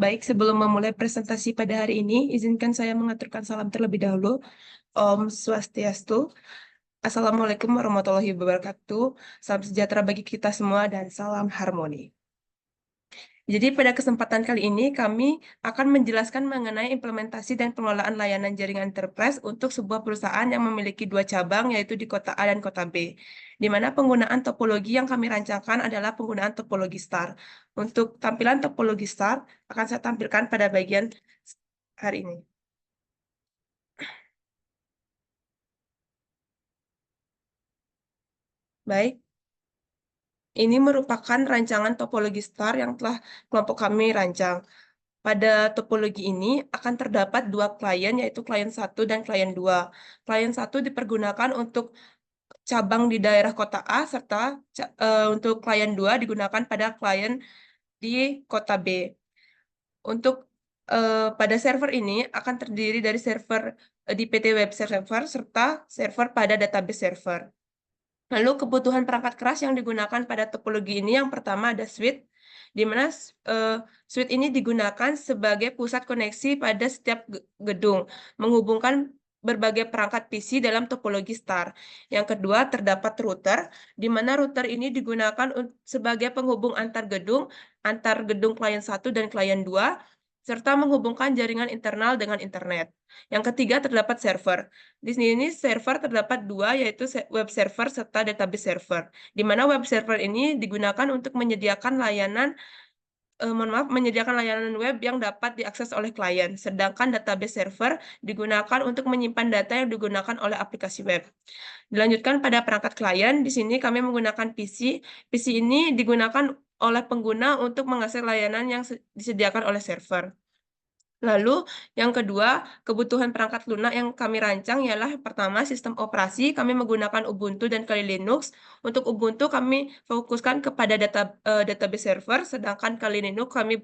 Baik, sebelum memulai presentasi pada hari ini, izinkan saya mengaturkan salam terlebih dahulu. Om Swastiastu. Assalamualaikum warahmatullahi wabarakatuh. Salam sejahtera bagi kita semua dan salam harmoni. Jadi pada kesempatan kali ini kami akan menjelaskan mengenai implementasi dan pengelolaan layanan jaringan enterprise untuk sebuah perusahaan yang memiliki dua cabang, yaitu di kota A dan kota B, di mana penggunaan topologi yang kami rancangkan adalah penggunaan topologi star. Untuk tampilan topologi star akan saya tampilkan pada bagian hari ini. Baik, ini merupakan rancangan topologi star yang telah kelompok kami rancang. Pada topologi ini akan terdapat dua klien, yaitu klien satu dan klien 2. Klien satu dipergunakan untuk cabang di daerah kota A, serta untuk klien 2 digunakan pada klien di kota B. Untuk pada server ini akan terdiri dari server di PT Web Server serta server pada database server. Lalu kebutuhan perangkat keras yang digunakan pada topologi ini yang pertama ada switch, di mana switch ini digunakan sebagai pusat koneksi pada setiap gedung, menghubungkan berbagai perangkat PC dalam topologi star. Yang kedua terdapat router, di mana router ini digunakan sebagai penghubung antar gedung klien satu dan klien 2, serta menghubungkan jaringan internal dengan internet. Yang ketiga terdapat server. Di sini server terdapat dua, yaitu web server serta database server. Di mana web server ini digunakan untuk menyediakan menyediakan layanan web yang dapat diakses oleh klien. Sedangkan database server digunakan untuk menyimpan data yang digunakan oleh aplikasi web. Dilanjutkan pada perangkat klien, di sini kami menggunakan PC. PC ini digunakan oleh pengguna untuk mengakses layanan yang disediakan oleh server. Lalu, yang kedua, kebutuhan perangkat lunak yang kami rancang ialah pertama, sistem operasi. Kami menggunakan Ubuntu dan Kali Linux. Untuk Ubuntu, kami fokuskan kepada database server, sedangkan Kali Linux kami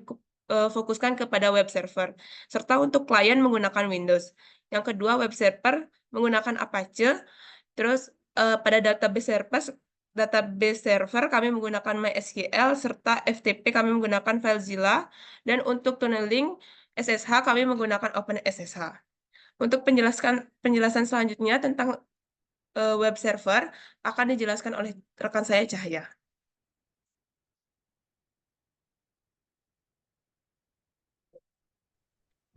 fokuskan kepada web server. Serta untuk klien menggunakan Windows. Yang kedua, web server menggunakan Apache. Terus, pada database server kami menggunakan MySQL, serta FTP kami menggunakan FileZilla. Dan untuk tunneling SSH kami menggunakan OpenSSH. Untuk penjelasan selanjutnya tentang web server akan dijelaskan oleh rekan saya Cahaya.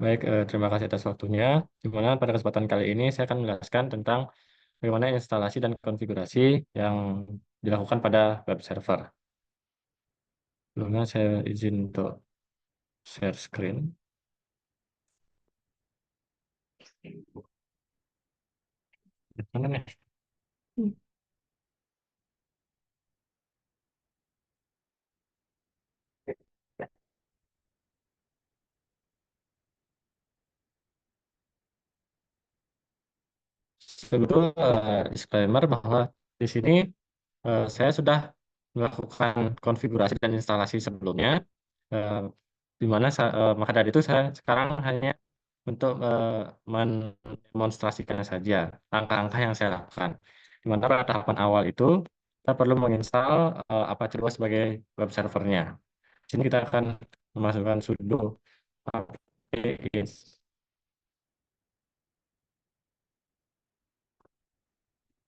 Baik, terima kasih atas waktunya. Di mana pada kesempatan kali ini saya akan menjelaskan tentang bagaimana instalasi dan konfigurasi yang dilakukan pada web server. Sebelumnya saya izin untuk share screen. Mana nih? Hmm. Sebelum disclaimer bahwa di sini saya sudah melakukan konfigurasi dan instalasi sebelumnya, eh, di mana maka dari itu saya sekarang hanya untuk mendemonstrasikan saja langkah-langkah yang saya lakukan. Di mana pada tahapan awal itu kita perlu menginstal Apache Duo sebagai web servernya. Di sini kita akan memasukkan sudo apt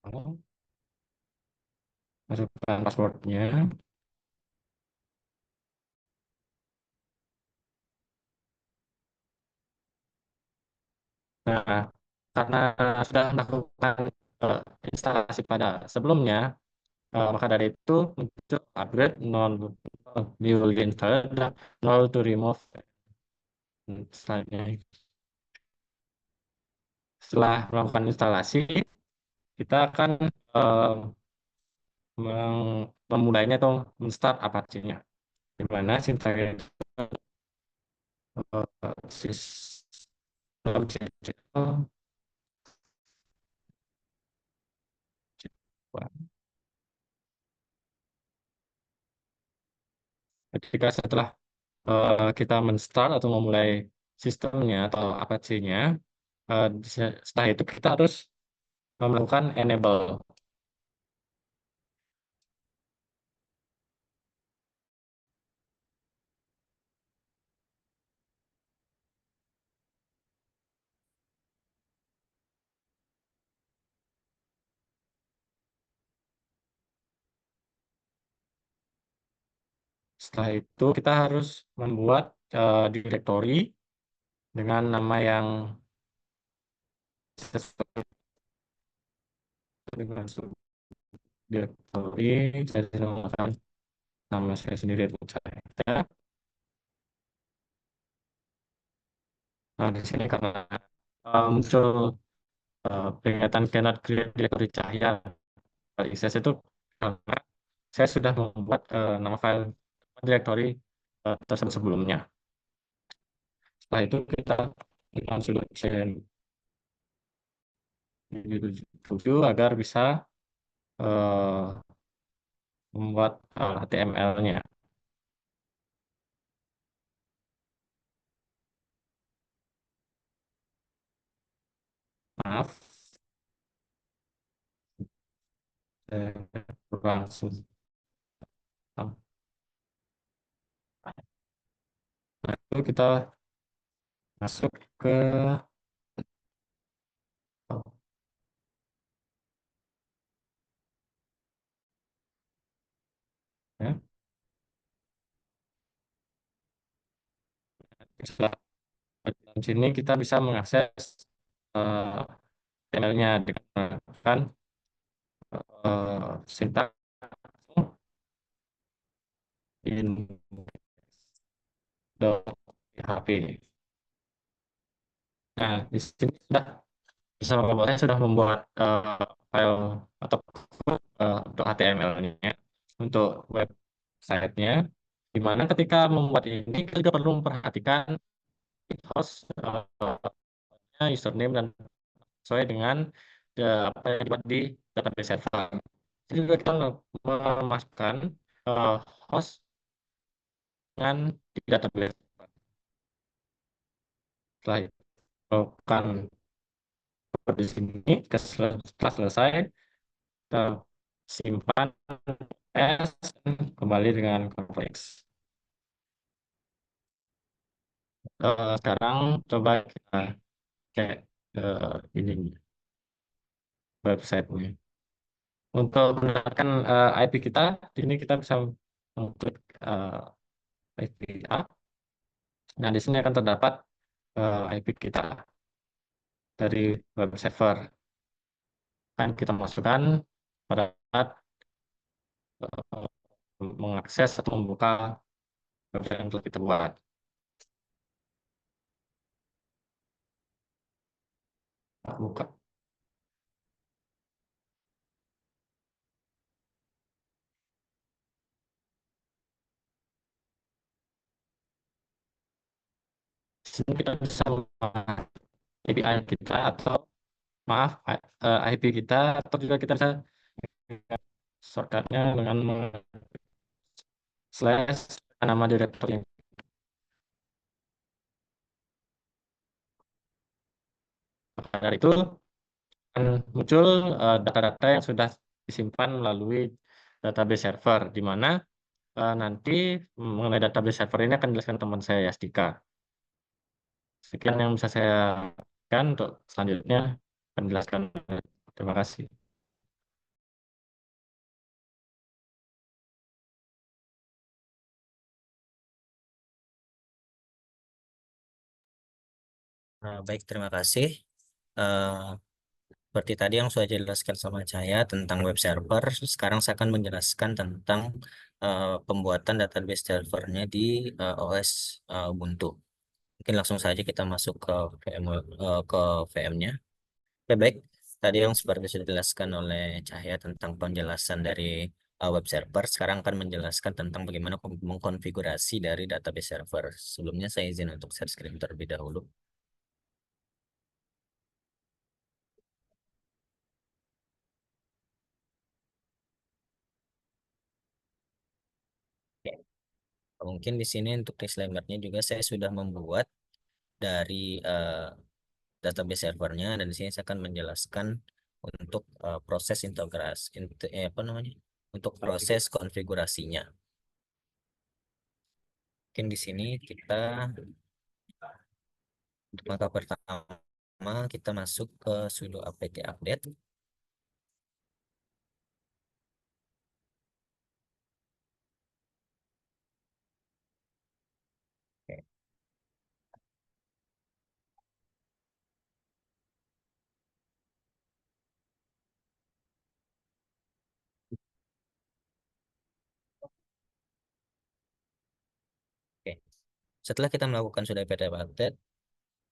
install, masukkan passwordnya. Nah, karena sudah melakukan instalasi pada sebelumnya, maka dari itu untuk upgrade nol newly installed dan nol to remove. Slide-nya. Setelah melakukan instalasi, kita akan eh, memulainya atau men-start Apache-nya. Di mana sintaknya system ketika setelah kita men-start atau memulai sistemnya atau Apache-nya, eh, setelah itu kita harus melakukan enable. Setelah itu kita harus membuat direktori dengan nama yang sesuai dengan direktori. Saya menggunakan nama saya sendiri untuk saya. Nah, di sini karena muncul peringatan cannot create directory cahaya ISS itu karena saya sudah membuat nama file directory tersebut sebelumnya. Setelah itu kita langsung change 7 agar bisa membuat HTML-nya. Maaf, saya langsung. Nah, itu kita masuk ke ya. Setelah di sini kita bisa mengakses HTML-nya dengan menggunakan sintak index.php. Nah, di sini sudah bersama robotnya sudah membuat file atau untuk HTML-nya untuk website-nya, di mana ketika membuat ini kita juga perlu memperhatikan host username dan sesuai dengan apa yang dibuat di database server. Jadi juga kita memasukkan host dengan di database. Setelah itu, lakukan di sini, setelah selesai, kita simpan S kembali dengan konteks. Sekarang coba kita cek ini websitenya. Untuk mendapatkan IP kita, di sini kita bisa mengklik IP A. Nah, di sini akan terdapat IP kita dari web server. Akan kita masukkan pada saat mengakses atau membuka website yang telah kita buat. Buka. Di sini kita bisa API kita atau maaf IP kita, atau juga kita bisa shortcutnya dengan slash nama direktori. Dari itu akan muncul data-data yang sudah disimpan melalui database server, di mana nanti mengenai database server ini akan dijelaskan teman saya Yastika. Sekian yang bisa saya kan untuk selanjutnya akan dijelaskan. Terima kasih. Baik, terima kasih. Eh, Seperti tadi yang sudah dijelaskan sama Cahaya tentang web server, sekarang saya akan menjelaskan tentang pembuatan database servernya di OS Ubuntu. Mungkin langsung saja kita masuk ke ke VM-nya. Oke, baik. Tadi yang seperti sudah dijelaskan oleh Cahaya tentang penjelasan dari web server, sekarang akan menjelaskan tentang bagaimana mengkonfigurasi dari database server. Sebelumnya saya izin untuk share screen terlebih dahulu. Oke. Mungkin di sini untuk disclaimer-nya juga saya sudah membuat dari database servernya, dan di sini saya akan menjelaskan untuk proses integrasi, apa namanya, untuk proses konfigurasinya. Mungkin di sini kita untuk langkah pertama kita masuk ke sudo apt update. Setelah kita melakukan sudah apt update,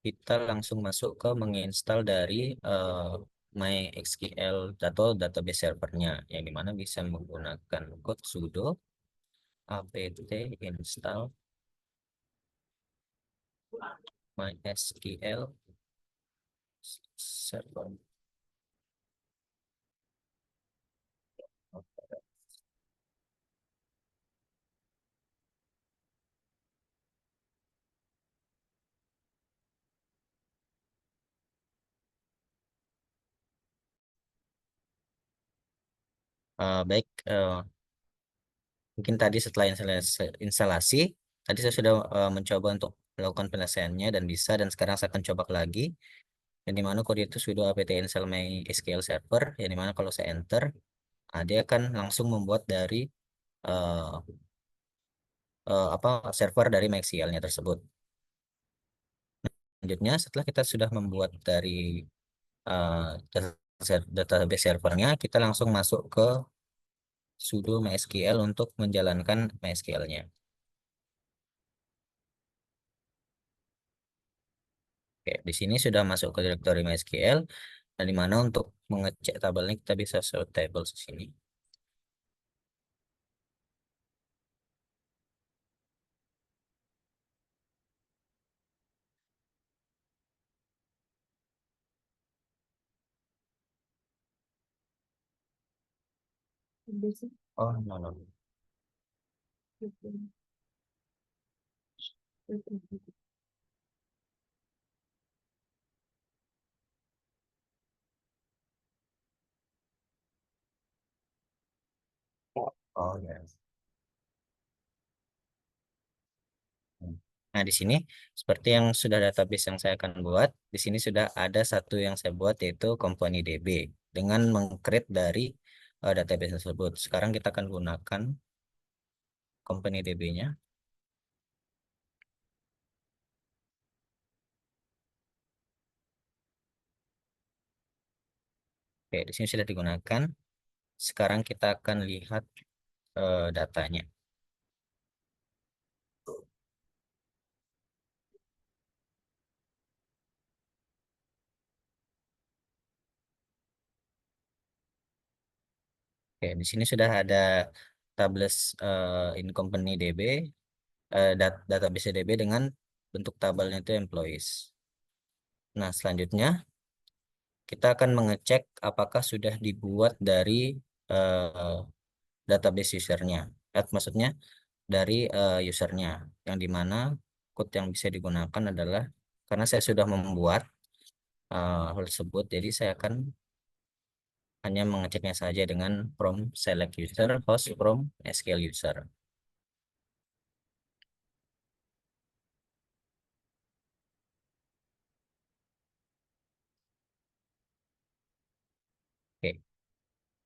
kita langsung masuk ke menginstal dari MySQL atau database servernya, yang dimana bisa menggunakan code sudo apt install MySQL server. Baik, mungkin tadi setelah instalasi, tadi saya sudah mencoba untuk melakukan penyelesaiannya dan bisa, dan sekarang saya akan coba lagi, yang dimana kode itu sudah apt install MySQL server, yang dimana kalau saya enter, dia akan langsung membuat dari eh, apa server dari MySQL-nya tersebut. Selanjutnya, setelah kita sudah membuat dari database servernya, kita langsung masuk ke sudo MySQL untuk menjalankan MySQL-nya. Oke, di sini sudah masuk ke directory MySQL, dan di mana untuk mengecek tabelnya kita bisa show tables di sini. Oh, no, no. Oh, ya. Nah, di sini seperti yang sudah database yang saya akan buat, di sini sudah ada satu yang saya buat, yaitu company DB dengan mengcreate dari database tersebut. Sekarang kita akan gunakan company DB-nya. Oke, di sini sudah digunakan. Sekarang kita akan lihat datanya. Oke, di sini sudah ada tables in company DB, database DB dengan bentuk tabelnya itu employees. Nah, selanjutnya kita akan mengecek apakah sudah dibuat dari eh, database usernya. Maksudnya dari usernya, yang dimana code yang bisa digunakan adalah, karena saya sudah membuat hal tersebut, jadi saya akan hanya mengeceknya saja dengan from select user host from SQL user. Oke,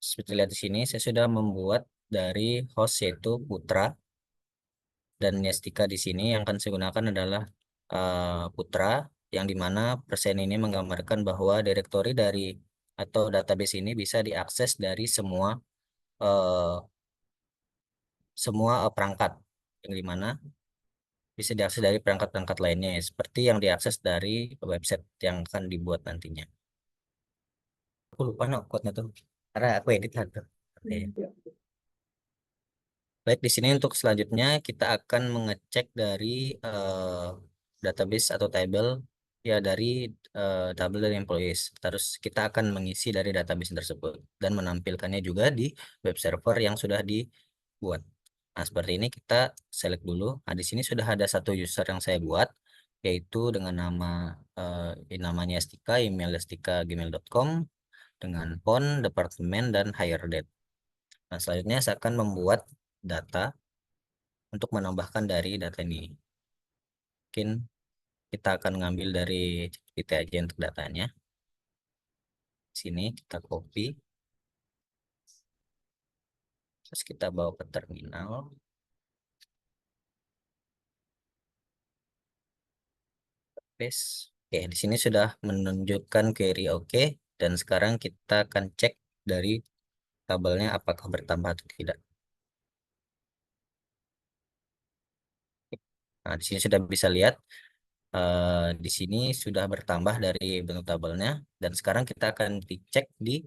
seperti lihat di sini saya sudah membuat dari host yaitu Putra, dan Yastika di sini yang akan saya gunakan adalah Putra, yang dimana persen ini menggambarkan bahwa direktori dari atau database ini bisa diakses dari eh, semua perangkat, yang dimana bisa diakses dari perangkat-perangkat lainnya, ya, seperti yang diakses dari website yang akan dibuat nantinya. Aku lupa no code-nya tuh, karena aku edit lah tuh. Oke. Baik, di sini untuk selanjutnya kita akan mengecek dari eh, database atau table, ya dari table dari employees. Terus kita akan mengisi dari database tersebut dan menampilkannya juga di web server yang sudah dibuat. Nah, seperti ini kita select dulu. Nah, di sini sudah ada satu user yang saya buat, yaitu dengan namanya Estika, email estika@gmail.com, dengan phone, departemen, dan hire date. Nah, selanjutnya saya akan membuat data untuk menambahkan dari data ini. Mungkin kita akan ngambil dari GPT aja untuk datanya. Sini kita copy, terus kita bawa ke terminal, paste. Oke, di sini sudah menunjukkan query oke, dan sekarang kita akan cek dari tabelnya apakah bertambah atau tidak. Nah, di sini sudah bisa lihat di sini sudah bertambah dari bentuk tabelnya, dan sekarang kita akan dicek di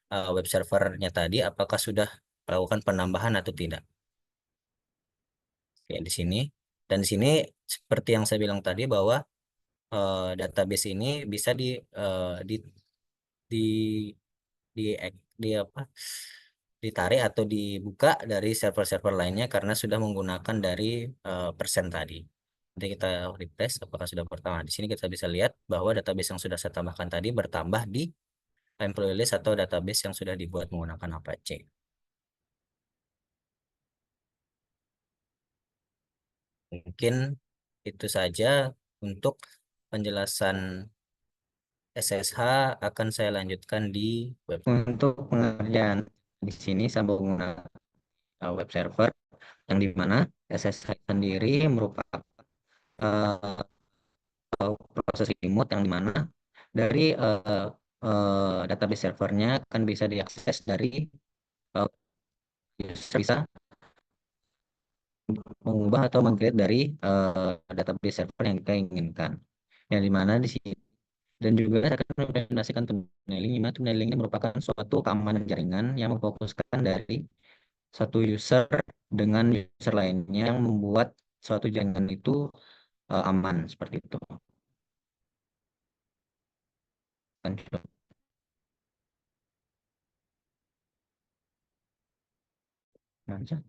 web servernya tadi apakah sudah melakukan penambahan atau tidak. Oke, di sini, dan di sini seperti yang saya bilang tadi bahwa database ini bisa di di di apa ditarik atau dibuka dari server-server lainnya karena sudah menggunakan dari persen tadi. Nanti kita refresh apakah sudah bertambah. Di sini kita bisa lihat bahwa database yang sudah saya tambahkan tadi bertambah di employee list atau database yang sudah dibuat menggunakan Apache. Mungkin itu saja untuk penjelasan SSH. Akan saya lanjutkan di web. Untuk pengerjaan di sini saya menggunakan web server yang dimana SSH sendiri merupakan eh, proses remote yang dimana dari database servernya kan bisa diakses dari uh, user bisa mengubah atau mengcreate dari database server yang kita inginkan. Yang dimana di sini dan juga saya akan merekomendasikan tunneling, di mana tunneling ini merupakan suatu keamanan jaringan yang memfokuskan dari satu user dengan user lainnya yang membuat suatu jaringan itu aman seperti itu. Kan, contoh.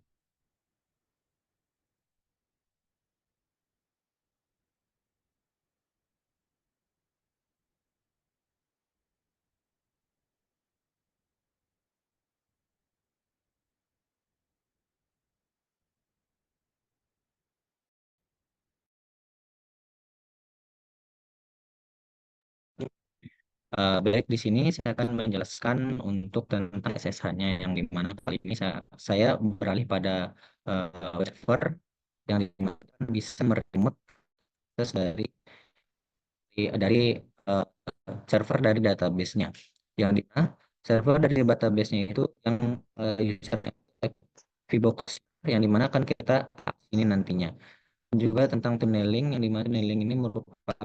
Baik, di sini saya akan menjelaskan untuk tentang SSH-nya yang di mana kali ini saya beralih pada web server yang dimana bisa meremote akses dari eh, server dari database-nya. Yang di mana server dari database-nya itu yang user VBox yang dimana akan kita ini nantinya. Juga tentang tunneling yang dimana tunneling ini merupakan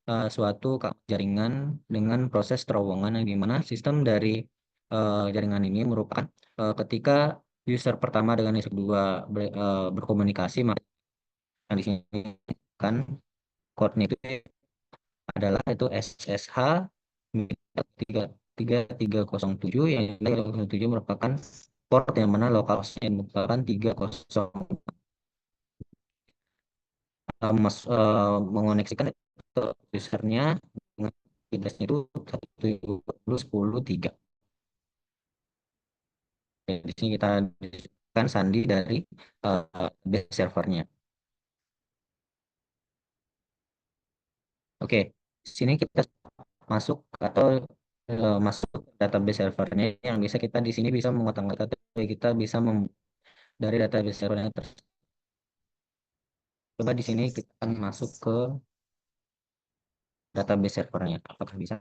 suatu jaringan dengan proses terowongan yang dimana sistem dari jaringan ini merupakan ketika user pertama dengan user kedua berkomunikasi maka di sini kan code-nya itu adalah itu SSH tiga tiga tiga kosong tujuh yang 307 merupakan port yang mana lokalnya merupakan 30 mengoneksikan ke usernya dengan address-nya itu 170.10.3. Di sini kita disebutkan sandi dari base servernya. Oke, di sini kita masuk atau masuk ke database servernya yang bisa kita di sini bisa mengotak-atik atau kita bisa dari database servernya. Coba di sini kita akan masuk ke database servernya. Apakah bisa?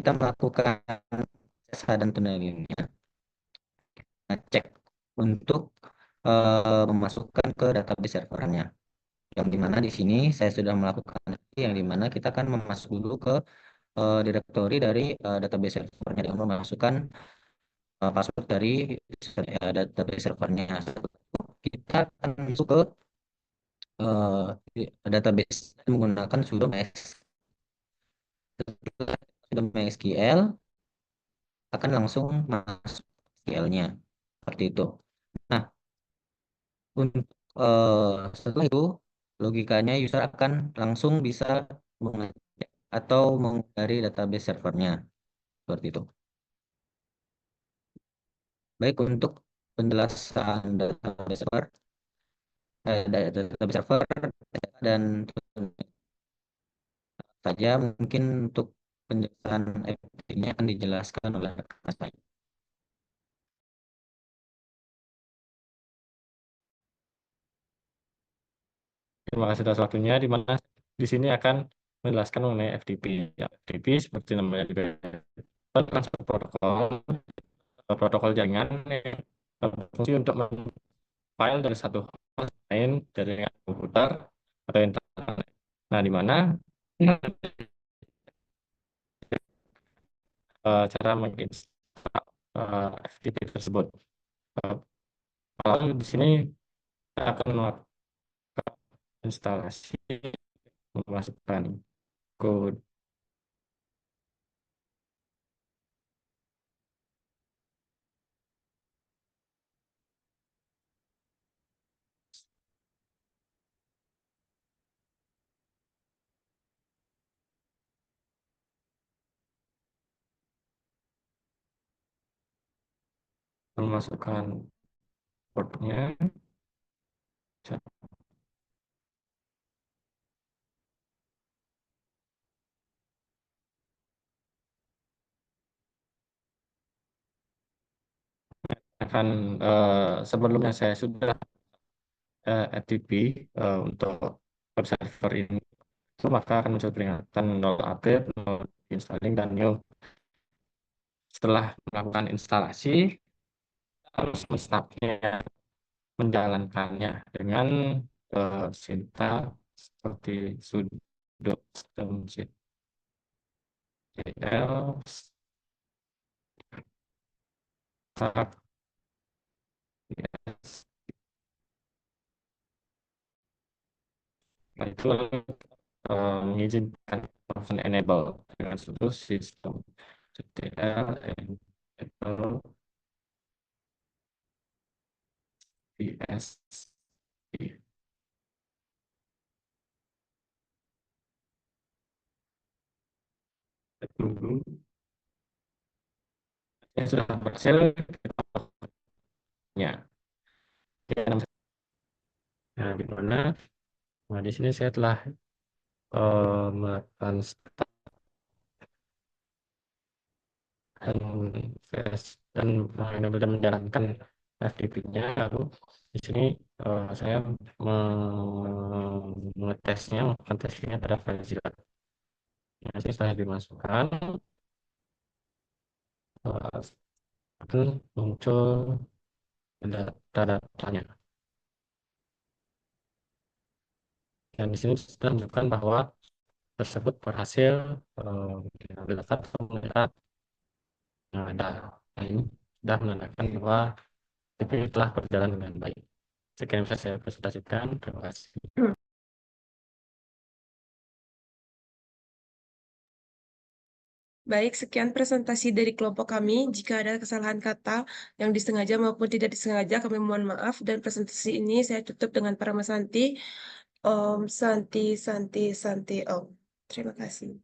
kita melakukan SSH dan tunneling-nya, ngecek untuk memasukkan ke database servernya. Yang dimana di sini saya sudah melakukan yang dimana kita akan memasuk dulu ke direktori dari database servernya dengan memasukkan password dari database servernya. Kita akan masuk ke database menggunakan sudo MySQL, akan langsung masuk SQL-nya seperti itu. Nah, untuk setelah itu logikanya user akan langsung bisa mengecek atau dari database servernya seperti itu. Baik, untuk penjelasan database server, database server dan saja mungkin untuk penjelasan FTP-nya akan dijelaskan oleh rekan saya. Terima kasih atas waktunya, di mana di sini akan menjelaskan mengenai FTP. Ya, FTP seperti namanya juga transfer protokol jaringan yang berfungsi untuk file dari satu host lain jaringan komputer atau internet. Nah, di mana cara menginstal FTP tersebut. Kalau di sini kita akan melakukan instalasi, memasukkan kode memasukkan portnya. Akan sebelumnya saya sudah FTP untuk web server ini, maka akan muncul peringatan nol update, nol installing, dan new. Setelah melakukan instalasi, harus menstart-nya, menjalankannya dengan sintaks seperti sudo systemctl start yes. Setelah itu mengizinkan option enable dengan sudo systemctl enable ps. Tunggu. Yang sudah berhasil ya. Nah, di mana? Nah, di sini saya telah melakukan start dan benar-benar menjalankan FTP-nya. Lalu di sini saya mengetesnya, melakukan tesnya pada FileZilla. Nah, ini setelah dimasukkan akan muncul data-datanya. Dan di sini sudah menunjukkan bahwa tersebut berhasil didapat melihat ada ini sudah menandakan bahwa FTP telah berjalan dengan baik. Sekian bisa saya presentasikan. Terima kasih. Baik, sekian presentasi dari kelompok kami. Jika ada kesalahan kata yang disengaja maupun tidak disengaja, kami mohon maaf. Dan presentasi ini saya tutup dengan Parama Santi. Om Santi Santi Santi Om. Terima kasih.